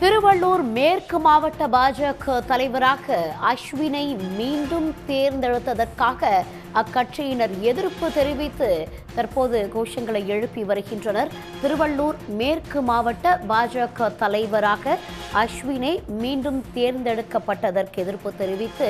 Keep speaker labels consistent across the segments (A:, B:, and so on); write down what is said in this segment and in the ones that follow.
A: திருவள்ளூர் மேற்கு மாவட்ட பாஜக தலைவராக அஸ்வினை மீண்டும் தேர்ந்தெடுத்ததற்காக அக்கட்சியினர் எதிர்ப்பு தெரிவித்து தற்போது கோஷங்களை எழுப்பி வருகின்றனர். திருவள்ளூர் மேற்கு மாவட்ட பாஜக தலைவராக அஸ்வினை மீண்டும் தேர்ந்தெடுக்கப்பட்டதற்கு எதிர்ப்பு தெரிவித்து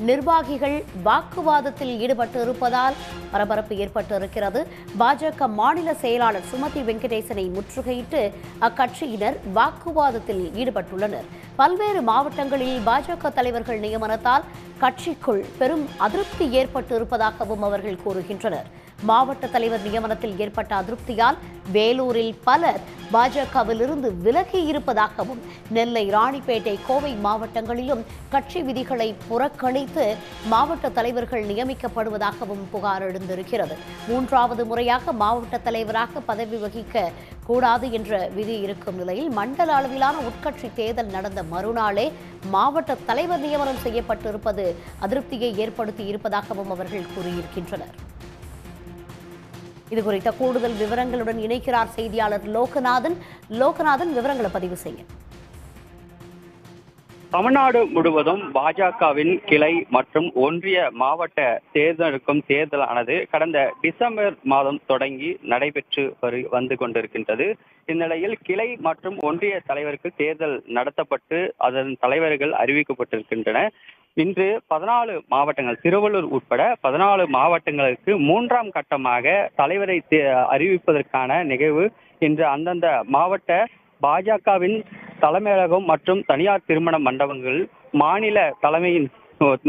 A: நிர்வாகிகள் வாக்குவாதத்தில் ஈடுபட்டு இருப்பதால் பரபரப்பு ஏற்பட்டிருக்கிறது. பாஜக மாநில செயலாளர் சுமதி வெங்கடேசனை முற்றுகையிட்டு அக்கட்சியினர் வாக்குவாதத்தில் ஈடுபட்டுள்ளனர். பல்வேறு மாவட்டங்களில் பாஜக தலைவர்கள் நியமனத்தால் கட்சிக்குள் பெரும் அதிருப்தி ஏற்பட்டு இருப்பதாகவும் அவர்கள் கூறுகின்றனர். மாவட்ட தலைவர் நியமனத்தில் ஏற்பட்ட அதிருப்தியால் வேலூரில் பலர் பாஜகவில் இருந்து விலகி இருப்பதாகவும், நெல்லை, ராணிப்பேட்டை, கோவை மாவட்டங்களிலும் கட்சி விதிகளை புறக்கணித்து மாவட்ட தலைவர்கள் நியமிக்கப்படுவதாகவும் புகார் எழுந்திருக்கிறது. மூன்றாவது முறையாக மாவட்ட தலைவராக பதவி வகிக்க கூடாது என்ற விதி இருக்கும் நிலையில் மண்டல அளவிலான உட்கட்சி தேர்தல் நடந்த மறுநாளே மாவட்ட தலைவர் நியமனம் செய்யப்பட்டிருப்பது அதிருப்தியை ஏற்படுத்தி இருப்பதாகவும் அவர்கள் கூறியிருக்கின்றனர். இது குறித்த கூடுதல் விவரங்களுடன் இணைக்கிறார் செய்தியாளர் லோகநாதன். விவரங்களை பதிவு செய்ய.
B: தமிழ்நாடு முழுவதும் பாஜகவின் கிளை மற்றும் ஒன்றிய மாவட்ட தேர்தலானது கடந்த டிசம்பர் மாதம் தொடங்கி நடைபெற்று வந்து கொண்டிருக்கின்றது. இந்நிலையில் கிளை மற்றும் ஒன்றிய தலைவருக்கு தேர்தல் நடத்தப்பட்டு அதன் தலைவர்கள் அறிவிக்கப்பட்டிருக்கின்றன. இன்று 14 மாவட்டங்கள், திருவள்ளூர் உட்பட 14 மாவட்டங்களுக்கு மூன்றாம் கட்டமாக தலைவரை அறிவிப்பதற்கான நிகழ்வு இன்று அந்தந்த மாவட்ட பாஜகவின் தலைமையகம் மற்றும் தனியார் திருமண மண்டபங்கள்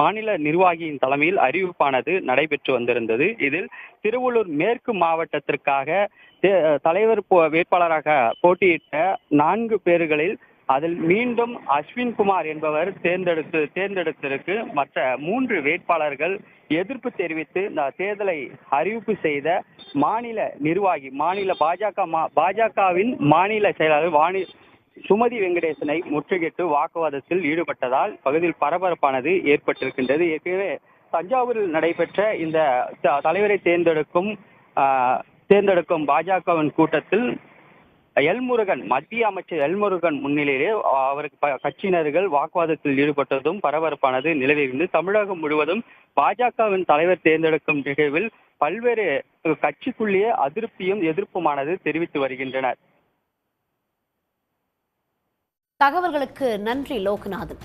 B: மாநில நிர்வாகியின் தலைமையில் அறிவிப்பானது நடைபெற்று வந்திருந்தது. இதில் திருவள்ளூர் மேற்கு மாவட்டத்திற்காக தலைவர் வேட்பாளராக போட்டியிட்ட 4 பேர்களில் அதில் மீண்டும் அஸ்வின் குமார் என்பவர் தேர்ந்தெடுத்திருக்கு. மற்ற 3 வேட்பாளர்கள் எதிர்ப்பு தெரிவித்து இந்த தேர்தலை அறிவிப்பு செய்த மாநில நிர்வாகி, பாஜகவின் மாநில செயலாளர் சுமதி வெங்கடேசனை முற்றுகையிட்டு வாக்குவாதத்தில் ஈடுபட்டதால் பகுதியில் பரபரப்பானது ஏற்பட்டிருக்கின்றது. ஏற்கனவே தஞ்சாவூரில் நடைபெற்ற இந்த தலைவரை தேர்ந்தெடுக்கும் பாஜகவின் கூட்டத்தில் மத்திய அமைச்சர் எல்முருகன் முன்னிலையிலே அவருக்கு கட்சியினர்கள் வாக்குவாதத்தில் ஈடுபட்டதும் பரபரப்பானது நிலவியிருந்து தமிழகம் முழுவதும் பாஜகவின் தலைவர் தேர்ந்தெடுக்கும் நிகழ்வில் பல்வேறு கட்சிக்குள்ளேயே அதிருப்தியும் எதிர்ப்புமானது தெரிவித்து வருகின்றனர்.
A: தகவல்களுக்கு நன்றி லோகநாதன்.